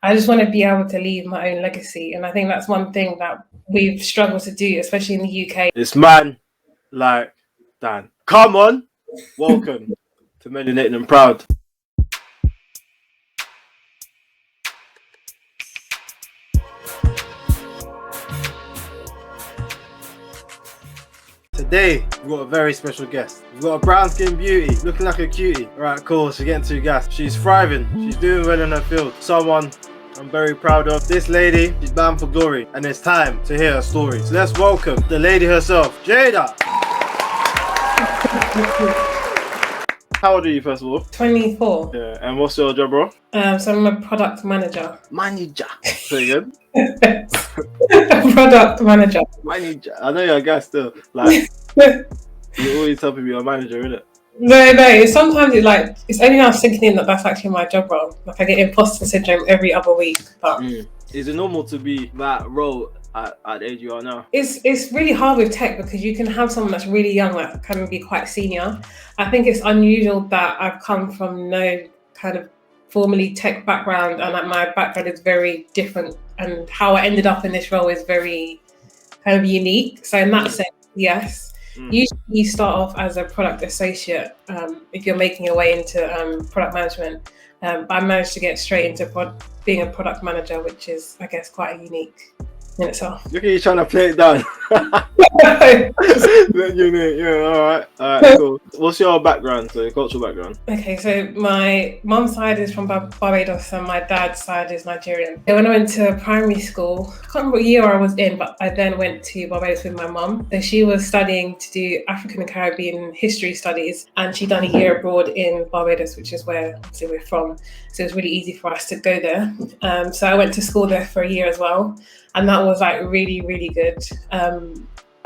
I just want to be able to leave my own legacy. And I think that's one thing that we've struggled to do, especially in the UK. It's man like Dan. Come on. Welcome to Melanated&Proud. Today, we've got a very special guest. We've got a brown skinned beauty, looking like a cutie. Alright, cool, she's getting too gassed. She's thriving, she's doing well in her field. Someone I'm very proud of. This lady, she's bound for glory, and it's time to hear her story. So let's welcome the lady herself, Jada. How old are you, first of all? 24. Yeah, and what's your job, bro? So I'm a product manager. Manager. Say again? Product manager. Manager. I know you're a guy still. Like, you always telling me you're a manager, innit? No. Sometimes it's only now sinking in that that's actually my job role. Like I get imposter syndrome every other week. But is it normal to be that role at the age you are now? It's really hard with tech because you can have someone that's really young that can be quite senior. I think it's unusual that I've come from no kind of formally tech background and that my background is very different, and how I ended up in this role is very kind of unique. So in that sense, yes. Usually you start off as a product associate if you're making your way into product management. But I managed to get straight into being a product manager, which is, I guess, quite unique in itself. Look at you trying to play it down. Yeah, all right, cool. What's your background, so your cultural background? Okay, so my mum's side is from Barbados and my dad's side is Nigerian. So when I went to primary school, I can't remember what year I was in, but I then went to Barbados with my mum. So she was studying to do African and Caribbean history studies, and she'd done a year abroad in Barbados, which is where obviously we're from. So it was really easy for us to go there. So I went to school there for a year as well. And that was like really, really good.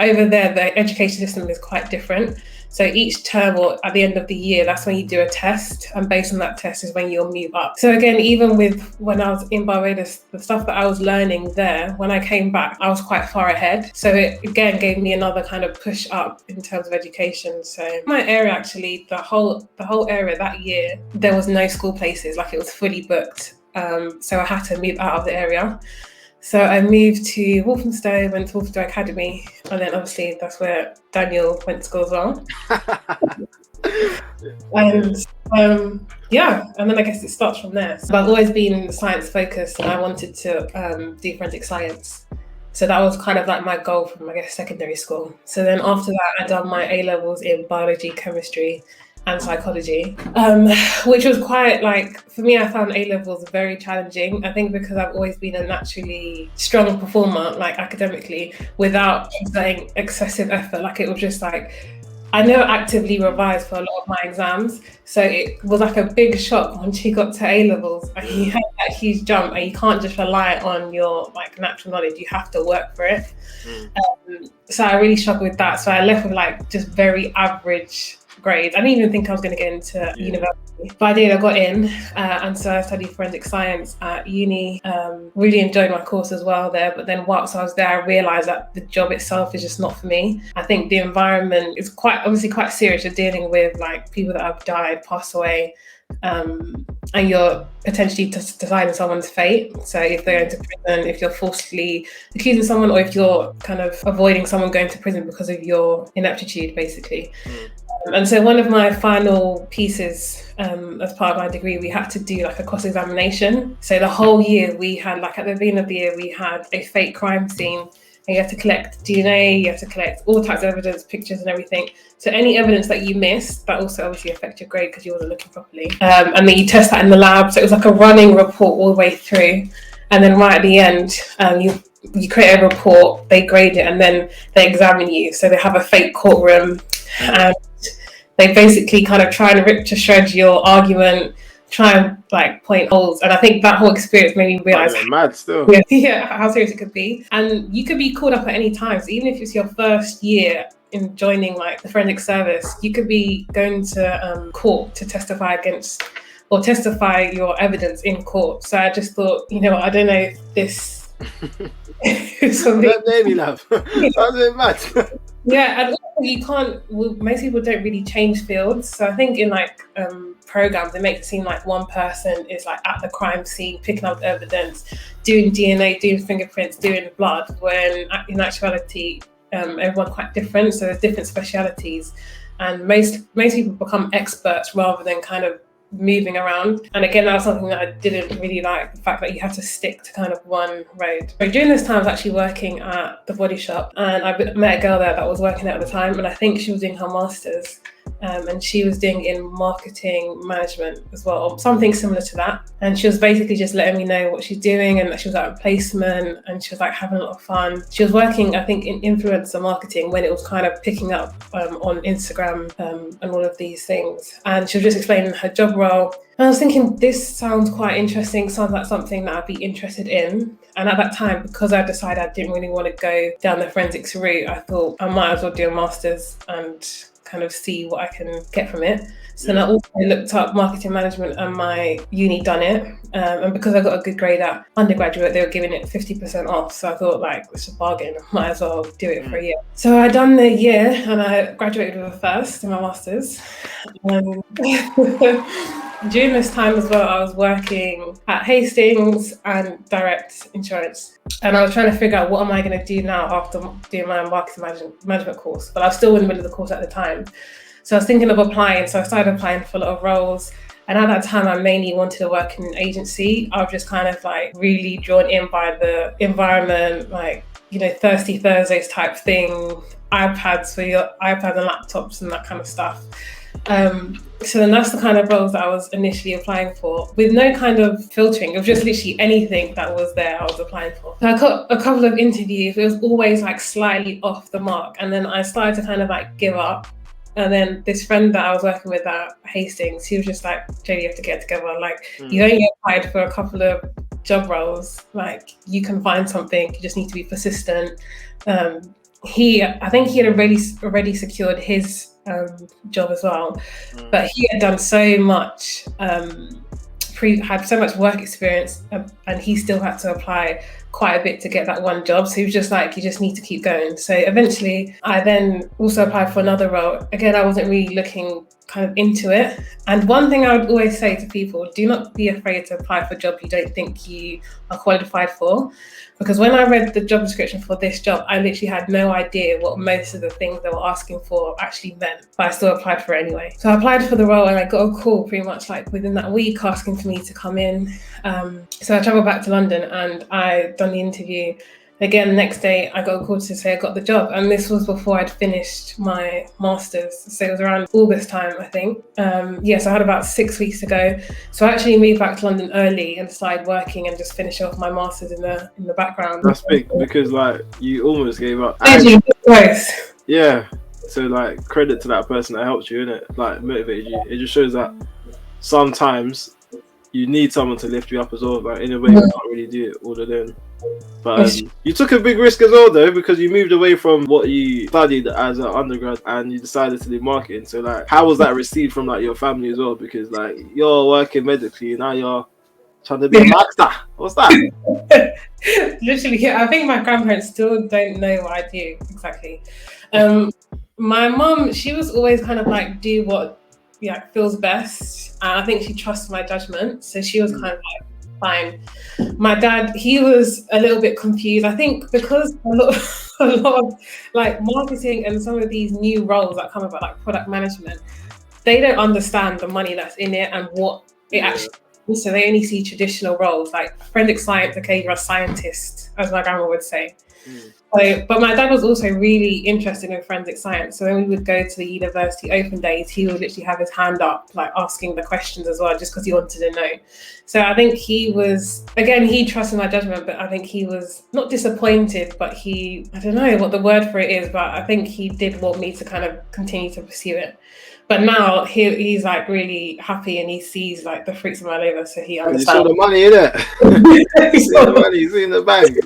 Over there, the education system is quite different. So each term or at the end of the year, that's when you do a test. And based on that test is when you'll move up. So again, even with when I was in Barbados, the stuff that I was learning there, when I came back, I was quite far ahead. So it again gave me another kind of push up in terms of education. So my area, actually, the whole area that year, there was no school places, like it was fully booked. So I had to move out of the area. So I moved to Walthamstow, went to Walthamstow Academy, and then obviously that's where Daniel went to school as well. And and then I guess it starts from there. So I've always been science focused, and I wanted to do forensic science. So that was kind of like my goal from, I guess, secondary school. So then after that, I done my A-levels in biology, chemistry, and psychology, which was quite for me, I found A-levels very challenging. I think because I've always been a naturally strong performer, academically, without exerting excessive effort. It was just I never actively revised for a lot of my exams. So it was a big shock when she got to A-levels and you had that huge jump, and you can't just rely on your natural knowledge, you have to work for it. So I really struggled with that. So I left with just very average grades. I didn't even think I was going to get into university, but I did. I got in, and so I studied forensic science at uni. Really enjoyed my course as well there, but then whilst I was there, I realised that the job itself is just not for me. I think the environment is quite serious. You're dealing with people that have died, passed away, and you're potentially deciding someone's fate. So if they're going to prison, if you're falsely accusing someone, or if you're kind of avoiding someone going to prison because of your ineptitude, basically. And so one of my final pieces as part of my degree, we had to do a cross-examination. So the whole year we had, at the beginning of the year, we had a fake crime scene, and you have to collect DNA, you have to collect all types of evidence, pictures and everything. So any evidence that you missed, that also obviously affects your grade because you wasn't looking properly. And then you test that in the lab. So it was a running report all the way through. And then right at the end, you create a report, they grade it, and then they examine you. So they have a fake courtroom, and they basically kind of try and rip to shreds your argument, try and point holes. And I think that whole experience made me realise mad still. How serious it could be. And you could be called up at any time. So even if it's your first year in joining the forensic service, you could be going to court to testify against or testify your evidence in court. So I just thought, I don't know if this Don't blame me, love. Sounds a bit mad. Yeah, and also you can't. Well, most people don't really change fields. So I think in like programs, it makes it seem like one person is like at the crime scene, picking up evidence, doing DNA, doing fingerprints, doing blood. When in actuality, everyone's quite different. So there's different specialities, and most people become experts rather than kind of moving around. And again, that was something that I didn't really like, the fact that you had to stick to kind of one road. But during this time I was actually working at the body shop, and I met a girl there that was working there at the time, and I think she was doing her masters, and she was doing in marketing management as well, or something similar to that. And she was basically just letting me know what she's doing, and that she was at a placement, and she was like having a lot of fun. She was working, I think, in influencer marketing when it was kind of picking up on Instagram and all of these things. And she was just explaining her job role. And I was thinking, this sounds quite interesting, sounds like something that I'd be interested in. And at that time, because I decided I didn't really want to go down the forensics route, I thought I might as well do a master's and kind of see what I can get from it. So then I also looked up marketing management, and my uni done it. And because I got a good grade at undergraduate, they were giving it 50% off. So I thought, like, it's a bargain, might as well do it for a year. So I done the year, and I graduated with a first in my master's. During this time as well, I was working at Hastings and Direct Insurance. And I was trying to figure out, what am I going to do now after doing my marketing management course? But I was still in the middle of the course at the time. So I was thinking of applying. So I started applying for a lot of roles. And at that time, I mainly wanted to work in an agency. I was just kind of like really drawn in by the environment, like, you know, Thirsty Thursdays type thing, iPads for your iPads and laptops and that kind of stuff. So then that's the kind of roles that I was initially applying for, with no kind of filtering. It was just literally anything that was there I was applying for. So I got a couple of interviews. It was always like slightly off the mark. And then I started to kind of like give up. And then this friend that I was working with at Hastings, he was just like, Jodie, you have to get together. Like, you only applied for a couple of job roles. Like, you can find something. You just need to be persistent. I think he had already secured his job as well, but he had done so much, had so much work experience, and he still had to apply quite a bit to get that one job. So he was just like, you just need to keep going. So eventually I then also applied for another role. Again, I wasn't really looking kind of into it. And one thing I would always say to people, do not be afraid to apply for a job you don't think you are qualified for. Because when I read the job description for this job, I literally had no idea what most of the things they were asking for actually meant, but I still applied for it anyway. So I applied for the role, and I got a call pretty much like within that week asking for me to come in. So I travelled back to London, and I done the interview. Again, the next day I got a call to say I got the job, and this was before I'd finished my master's. So it was around August time, I think. So I had about 6 weeks to go. So I actually moved back to London early and started working and just finished off my master's in the background. That's big, because like you almost gave up. Yeah. So like, credit to that person that helped you, innit? Like, motivated you. It just shows that sometimes you need someone to lift you up as well. Like, in a way, you can't really do it all alone. But you took a big risk as well, though, because you moved away from what you studied as an undergrad and you decided to do marketing. So like, how was that received from like your family as well? Because like, you're working medically, now you're trying to be a marketer. What's that? Literally, I think my grandparents still don't know what I do exactly. My mum, she was always kind of like, do what feels best, and I think she trusts my judgment, so she was kind of like, fine. My dad, he was a little bit confused, I think, because a lot of like marketing and some of these new roles that come about, like product management, they don't understand the money that's in it and what it actually is. So they only see traditional roles like forensic science. Okay, you're a scientist, as my grandma would say. So, but my dad was also really interested in forensic science. So when we would go to the university open days, he would literally have his hand up, like asking the questions as well, just because he wanted to know. So I think he was, again, he trusted my judgment, but I think he was not disappointed, but I don't know what the word for it is, but I think he did want me to kind of continue to pursue it. But now he's like really happy, and he sees like the fruits of my labour, so he understands. You saw the money, innit? You see the money, you see in the bank.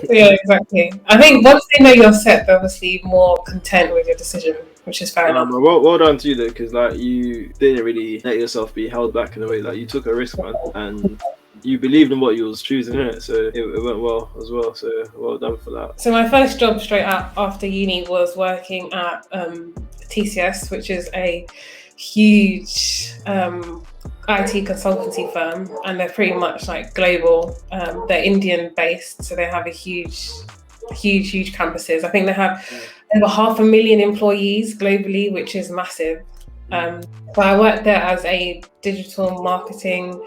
Yeah, exactly. I think once they know you're set, they're obviously more content with your decision, which is fair enough. Well done to you though, because like, you didn't really let yourself be held back in a way. Like, you took a risk, man, and you believed in what you was choosing, innit? So it went well as well. So well done for that. So my first job straight out after uni was working at TCS, which is a huge IT consultancy firm, and they're pretty much like global. They're Indian based, so they have a huge campuses. I think they have over 500,000 employees globally, which is massive. So I worked there as a digital marketing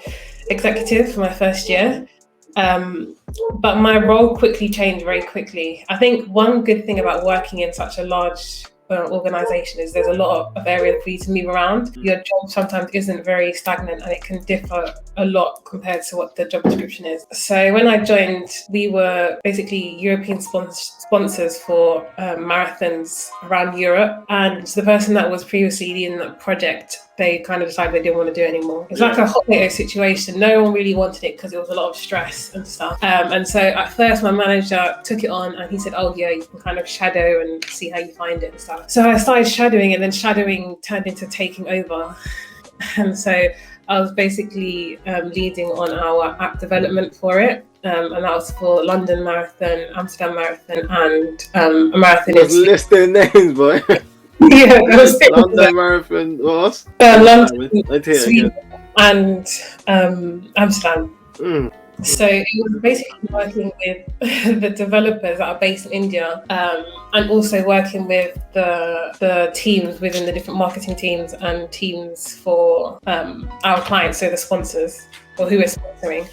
executive for my first year. But my role quickly changed very quickly. I think one good thing about working in such a large organization is there's a lot of areas for you to move around. Your job sometimes isn't very stagnant, and it can differ a lot compared to what the job description is. So when I joined, we were basically European sponsors for marathons around Europe, and the person that was previously leading that project, they kind of decided they didn't want to do it anymore. It's like a hot potato situation. No one really wanted it because it was a lot of stress and stuff. And so at first my manager took it on, and he said, oh yeah, you can kind of shadow and see how you find it and stuff. So I started shadowing, and then shadowing turned into taking over. And so I was basically leading on our app development for it. And that was for London Marathon, Amsterdam Marathon, and a marathon in listing names, boy. Yeah, London Marathon, what else? London, Sweden, and Amsterdam. So it was basically working with the developers that are based in India, and also working with the teams within the different marketing teams and teams for our clients, so the sponsors or who we're sponsoring,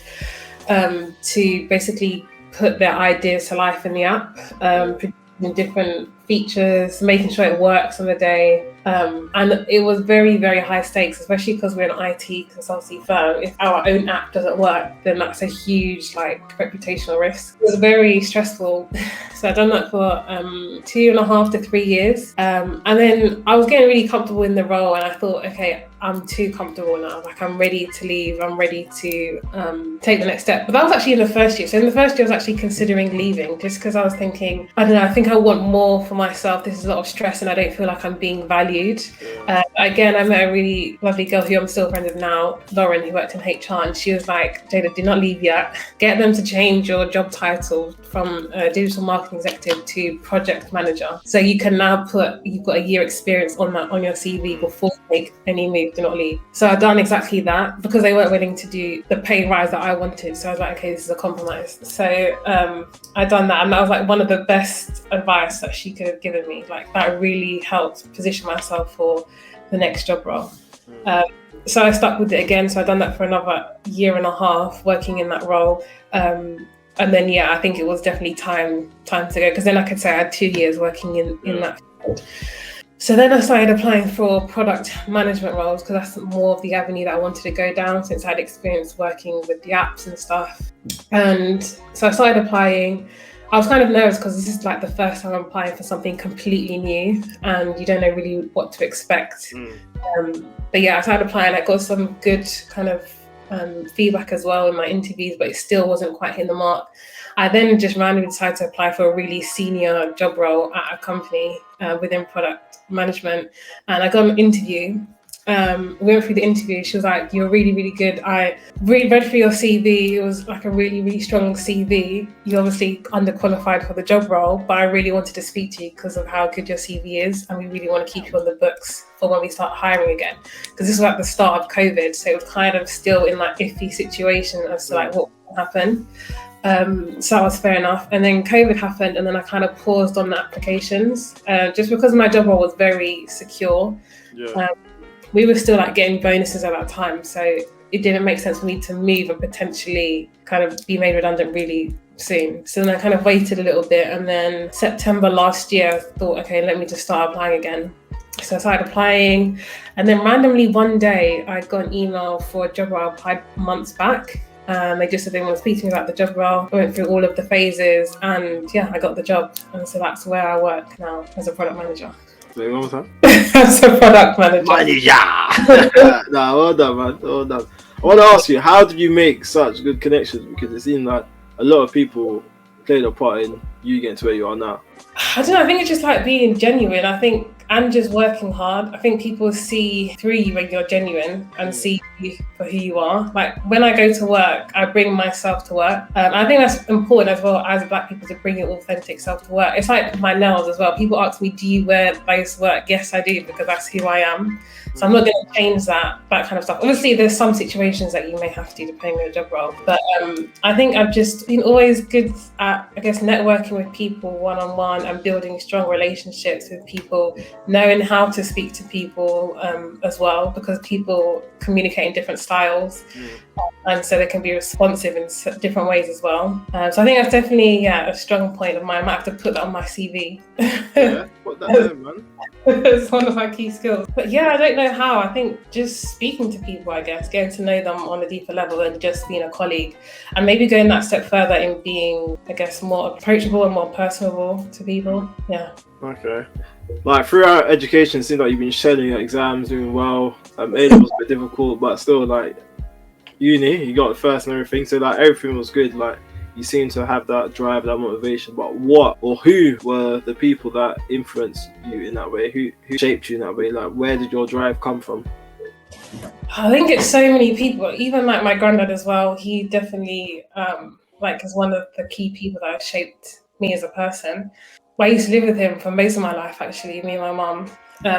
to basically put their ideas to life in the app, producing different features, making sure it works on the day. And it was very, very high stakes, especially because we're an IT consultancy firm. If our own app doesn't work, then that's a huge reputational risk. It was very stressful. So I've done that for 2.5 to 3 years. And then I was getting really comfortable in the role, and I thought, okay, I'm too comfortable now. I'm ready to leave. I'm ready to take the next step. But that was actually in the first year. So in the first year, I was actually considering leaving, just because I was thinking, I don't know, I think I want more for myself. This is a lot of stress, and I don't feel like I'm being valued. Again, I met a really lovely girl who I'm still friends with now, Lauren, who worked in HR, and she was like, Jada, do not leave yet. Get them to change your job title from digital marketing executive to project manager. So you can now you've got a year experience on your CV before you make any move. Do not leave. So I've done exactly that, because they weren't willing to do the pay rise that I wanted. So I was like, okay, this is a compromise. So I've done that, and that was one of the best advice that she could have given me. That really helped position myself for the next job role. So I stuck with it again. So I've done that for another 1.5 years, working in that role. And then, I think it was definitely time to go, because then I could say I had 2 years working in that field. So then I started applying for product management roles, because that's more of the avenue that I wanted to go down, since I had experience working with the apps and stuff. And so I started applying. I was kind of nervous, because this is the first time I'm applying for something completely new, and you don't know really what to expect. But I started applying. I got some good kind of feedback as well in my interviews, but it still wasn't quite hitting the mark. I then just randomly decided to apply for a really senior job role at a company within product management, and I got an interview. We went through the interview. She was like, you're really, really good. I read through your CV. It was a really, really strong CV. You're obviously underqualified for the job role, but I really wanted to speak to you because of how good your CV is, and we really want to keep you on the books for when we start hiring again. Because this was the start of COVID, so it was kind of still in iffy situation as to what will happen. So that was fair enough. And then COVID happened, and then I kind of paused on the applications, just because my job role was very secure. We were still getting bonuses at that time, so it didn't make sense for me to move and potentially kind of be made redundant really soon. So then I kind of waited a little bit, and then September last year I thought, okay, let me just start applying again. So I started applying, and then randomly one day I got an email for a job role I applied months back. They just said they want to speak to me about the job role. I went through all of the phases, and I got the job. And so that's where I work now, as a product manager. Wait, what was that? As a product manager. No, well done, man. Well done. I want to ask you, how did you make such good connections? Because it seemed like a lot of people played a part in you getting to where you are now. I don't know. I think it's just being genuine. I think and just working hard. I think people see through you when you're genuine and see you for who you are. Like when I go to work, I bring myself to work. I think that's important as well as Black people, to bring your authentic self to work. It's like my nails as well. People ask me, do you wear those to work? Yes, I do, because that's who I am. So I'm not going to change that kind of stuff. Obviously, there's some situations that you may have to, depending on your job role. But I think I've just been always good at, I guess, networking with people one-on-one and building strong relationships with people, knowing how to speak to people as well, because people communicate in different styles. And so they can be responsive in different ways as well. So I think that's definitely a strong point of mine. I might have to put that on my CV. Yeah, put that there, man. It's one of my key skills. But yeah, I don't know how. I think just speaking to people, I guess, getting to know them on a deeper level than just being a colleague, and maybe going that step further in being, I guess, more approachable and more personable to people. Yeah. Okay. Like throughout education, it seems like you've been shelling your exams, doing well. A-levels was a bit difficult, but still, like uni, you got the first and everything, so like everything was good. Like you seem to have that drive, that motivation. But what or who were the people that influenced you in that way? Who shaped you in that way? Like where did your drive come from? I think it's so many people. Even like my granddad as well. He definitely is one of the key people that have shaped me as a person. I used to live with him for most of my life, actually. Me and my mum,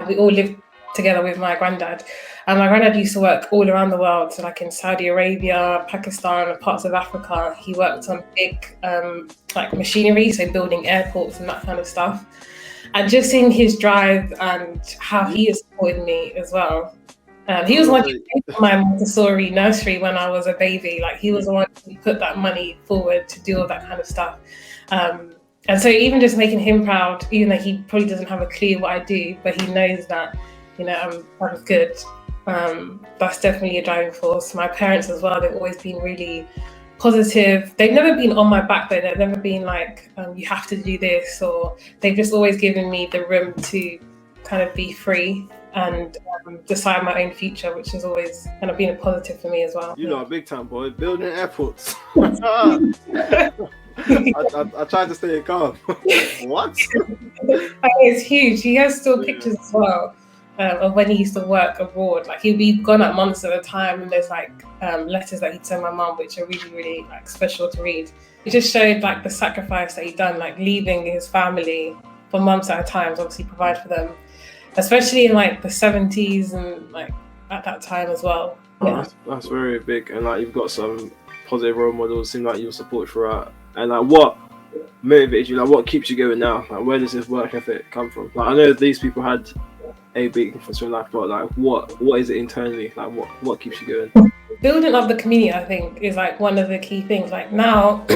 we all lived together with my granddad. And my granddad used to work all around the world, so like in Saudi Arabia, Pakistan, and parts of Africa. He worked on big machinery, so building airports and that kind of stuff. And just seeing his drive and how he has supported me as well. He was the one who paid for my Montessori nursery when I was a baby. Like he was the one who put that money forward to do all that kind of stuff. And so even just making him proud, even though he probably doesn't have a clue what I do, but he knows that, I'm good. That's definitely a driving force. My parents as well, they've always been really positive. They've never been on my back though. They've never been like, you have to do this, or they've just always given me the room to kind of be free and decide my own future, which has always kind of been a positive for me as well. You know, a big time boy, building airports. I tried to stay calm. What? It's huge. He has still pictures as well of when he used to work abroad. Like he'd be gone at months at a time, and there's like letters that he'd send my mum, which are really, really like special to read. It just showed like the sacrifice that he'd done, like leaving his family for months at a time to obviously provide for them, especially in like the 70s and like at that time as well. Yeah. That's very big, and like you've got some positive role models. Seem like you're supported throughout. And like, what motivates you? Like, what keeps you going now? Like, where does this work ethic come from? Like, I know these people had a big influence in life, but like, what is it internally? Like, what keeps you going? Building up the community, I think, is like one of the key things. Like now,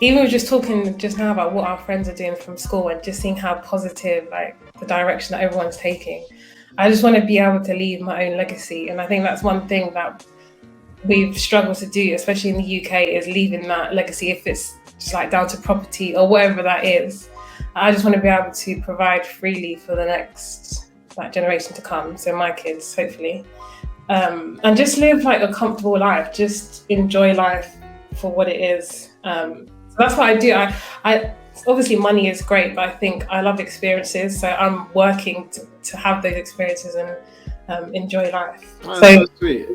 even we're just talking just now about what our friends are doing from school and just seeing how positive, like the direction that everyone's taking. I just want to be able to leave my own legacy, and I think that's one thing that we've struggled to do, especially in the UK, is leaving that legacy. If it's just like down to property or whatever that is, I just want to be able to provide freely for the next generation to come, so my kids hopefully, and just live like a comfortable life, just enjoy life for what it is. So that's what I do. I obviously money is great, but I think I love experiences, so I'm working to have those experiences and enjoy life. So sweet.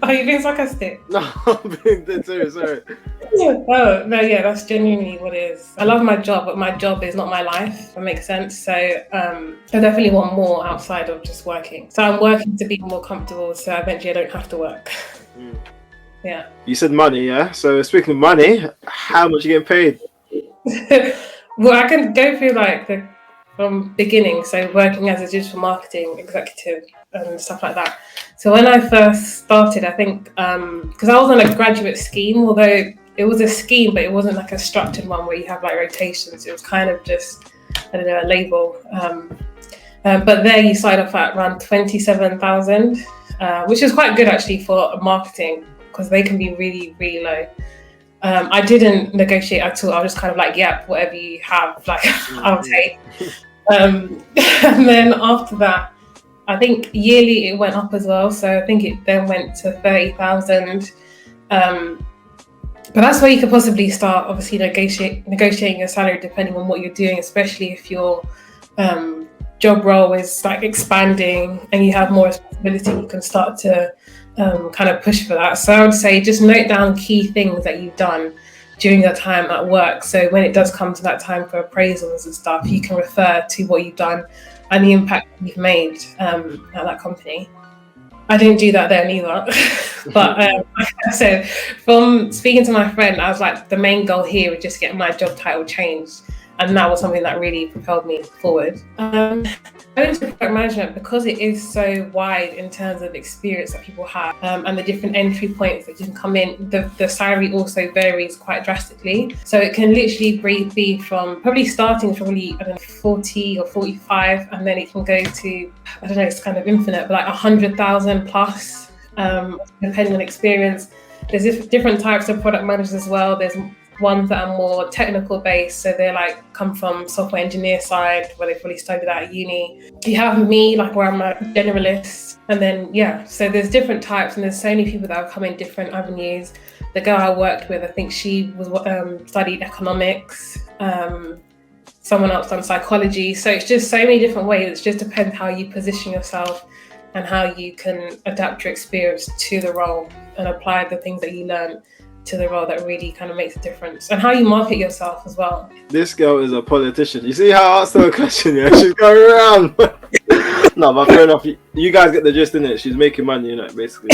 Are you being sarcastic? No, I'm being dead serious, sorry. Oh, no, yeah, that's genuinely what it is. I love my job, but my job is not my life, that makes sense. So I definitely want more outside of just working. So I'm working to be more comfortable, so eventually I don't have to work. Yeah. You said money, yeah? So speaking of money, how much are you getting paid? Well, I can go through like from beginning, so working as a digital marketing executive and stuff like that. So when I first started, I think, because I was on a graduate scheme, although it was a scheme, but it wasn't like a structured one where you have like rotations. It was kind of just, I don't know, a label. But there you started off at around 27,000, which is quite good actually for marketing, because they can be really, really low. I didn't negotiate at all. I was just kind of like, yep, whatever you have, like I'll take. And then after that, I think yearly it went up as well. So I think it then went to 30,000. But that's where you could possibly start, obviously, negotiating your salary depending on what you're doing, especially if you're job role is like expanding and you have more responsibility, you can start to kind of push for that. So I would say just note down key things that you've done during your time at work. So when it does come to that time for appraisals and stuff, you can refer to what you've done and the impact you've made at that company. I didn't do that then either. But so from speaking to my friend, I was like, the main goal here was just get my job title changed. And that was something that really propelled me forward. Going into product management, because it is so wide in terms of experience that people have and the different entry points that you can come in, the salary also varies quite drastically. So it can literally be from probably starting from 40 or 45, and then it can go to, I don't know, it's kind of infinite, but like 100,000 plus, depending on experience. There's different types of product managers as well. There's ones that are more technical based, so they're like come from software engineer side where they've really studied that at uni. You have me, like where I'm a generalist, and then so there's different types, and there's so many people that have come in different avenues. The girl I worked with, I think she was studied economics. Someone else done psychology. So it's just so many different ways. It just depends how you position yourself and how you can adapt your experience to the role and apply the things that you learn to the role that really kind of makes a difference, and how you market yourself as well. This girl is a politician. You see how I asked her a question? Yeah, she's going around. No, but fair enough. You guys get the gist, innit? She's making money, basically.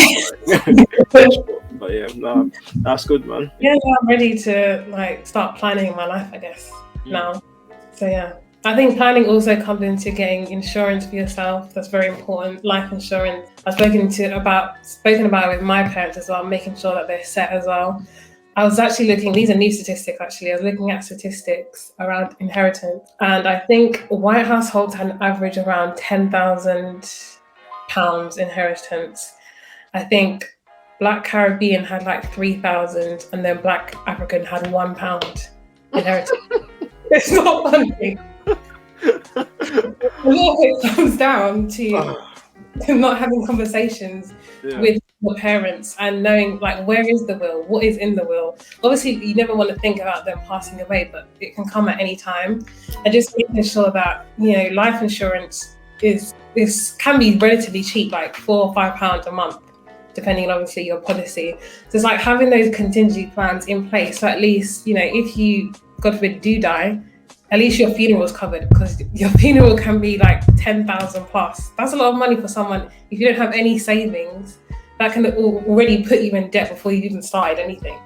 But yeah, no, that's good, man. Yeah, I'm ready to like start planning my life, I guess, now. So yeah. I think planning also comes into getting insurance for yourself. That's very important. Life insurance. I've spoken about it with my parents as well, making sure that they're set as well. I was actually looking, these are new statistics actually, I was looking at statistics around inheritance, and I think white households had an average around £10,000 inheritance. I think Black Caribbean had like 3,000, and then Black African had £1 inheritance. It's not funny. A lot of it comes down to not having conversations with your parents and knowing like where is the will, what is in the will. Obviously you never want to think about them passing away, but it can come at any time, and just making sure that life insurance can be relatively cheap, like £4 or £5 a month, depending on obviously your policy. So it's like having those contingency plans in place, so at least if you, God forbid, do die, at least your funeral is covered, because your funeral can be like 10,000 plus. That's a lot of money for someone. If you don't have any savings, that can already put you in debt before you even started anything.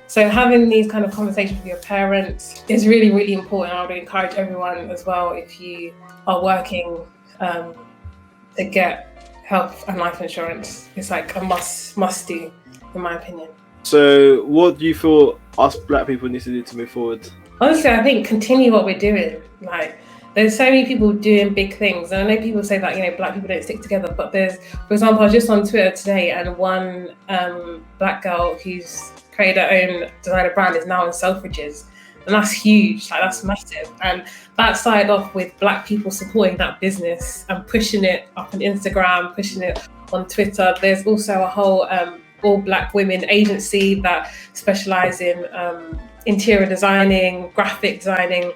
So having these kind of conversations with your parents is really, really important. I would encourage everyone as well, if you are working, to get health and life insurance. It's like a must do, in my opinion. So what do you feel us Black people need to do to move forward? Honestly, I think continue what we're doing. Like, there's so many people doing big things. And I know people say that, Black people don't stick together, but there's, for example, I was just on Twitter today, and one Black girl who's created her own designer brand is now in Selfridges. And that's huge, like that's massive. And that started off with Black people supporting that business and pushing it up on Instagram, pushing it on Twitter. There's also a whole all Black women agency that specialise in interior designing, graphic designing.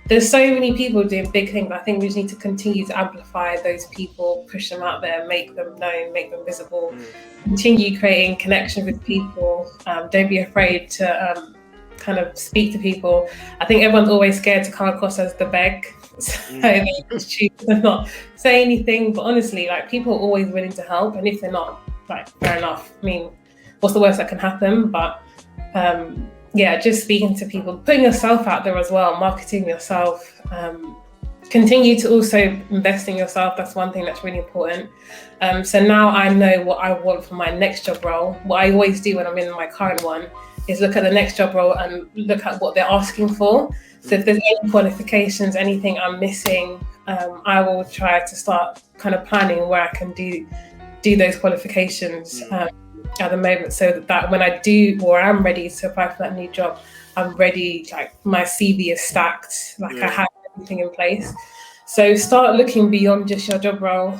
There's so many people doing big things. I think we just need to continue to amplify those people, push them out there, make them known, make them visible, continue creating connection with people. Don't be afraid to kind of speak to people. I think everyone's always scared to come across as the beg. So they just choose to not say anything. But honestly, like, people are always willing to help. And if they're not, like, fair enough. I mean, what's the worst that can happen? But just speaking to people, putting yourself out there as well, marketing yourself, continue to also invest in yourself. That's one thing that's really important. So now I know what I want for my next job role. What I always do when I'm in my current one is look at the next job role and look at what they're asking for. So if there's any qualifications, anything I'm missing, I will try to start kind of planning where I can do those qualifications at the moment, so that when I do, or I'm ready to apply for that new job, I'm ready, like my CV is stacked, like I have everything in place. So start looking beyond just your job role,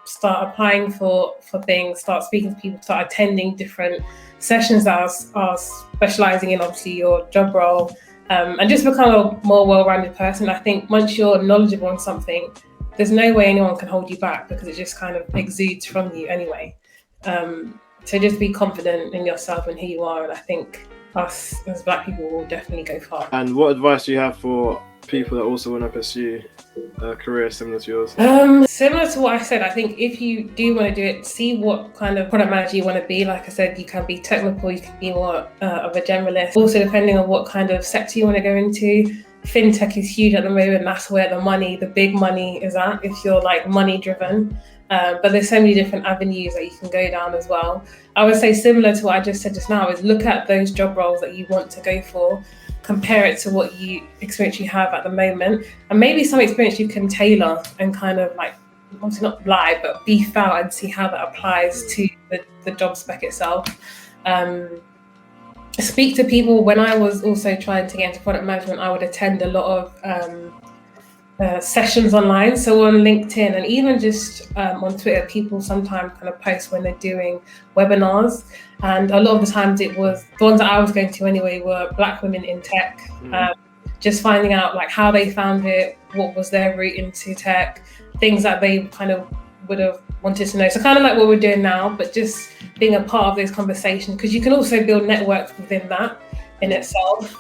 start applying for things, start speaking to people, start attending different sessions that are specialising in obviously your job role, and just become a more well-rounded person. I think once you're knowledgeable on something, there's no way anyone can hold you back because it just kind of exudes from you anyway. So just be confident in yourself and who you are, and I think us as Black people will definitely go far. And what advice do you have for people that also want to pursue a career similar to yours? Similar to what I said, I think if you do want to do it, see what kind of product manager you want to be. Like I said, you can be technical, you can be more of a generalist. Also, depending on what kind of sector you want to go into. Fintech is huge at the moment. That's where the big money is at, if you're like money driven. But there's so many different avenues that you can go down as well. I would say similar to what I just said just now is look at those job roles that you want to go for, compare it to what experience you have at the moment, and maybe some experience you can tailor and kind of like, obviously not lie, but beef out and see how that applies to the job spec itself. Speak to people. When I was also trying to get into product management, I would attend a lot of sessions online, so on LinkedIn and even just on Twitter, people sometimes kind of post when they're doing webinars, and a lot of the times it was the ones that I was going to anyway were Black women in tech. Just finding out like how they found it, what was their route into tech, things that they kind of would have wanted to know. So kind of like what we're doing now, but just being a part of those conversations, because you can also build networks within that in itself.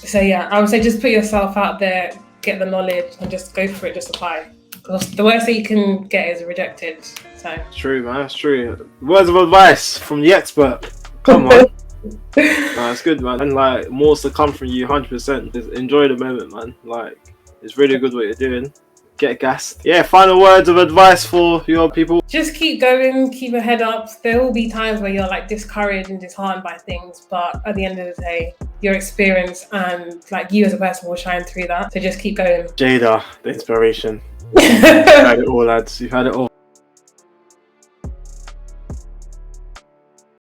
So yeah, I would say just put yourself out there, get the knowledge, and just go for it, just apply. Because the worst that you can get is rejected. So True, man, that's true. Words of advice from the expert. Come on. It's good, man. And like, more to come from you, 100%. Just enjoy the moment, man. Like, it's really good what you're doing. Get gassed. Yeah, final words of advice for your people. Just keep going, keep your head up. There will be times where you're like discouraged and disheartened by things, but at the end of the day, your experience and like you as a person will shine through that. So just keep going. Jada, the inspiration. You've had it all, lads. You've had it all.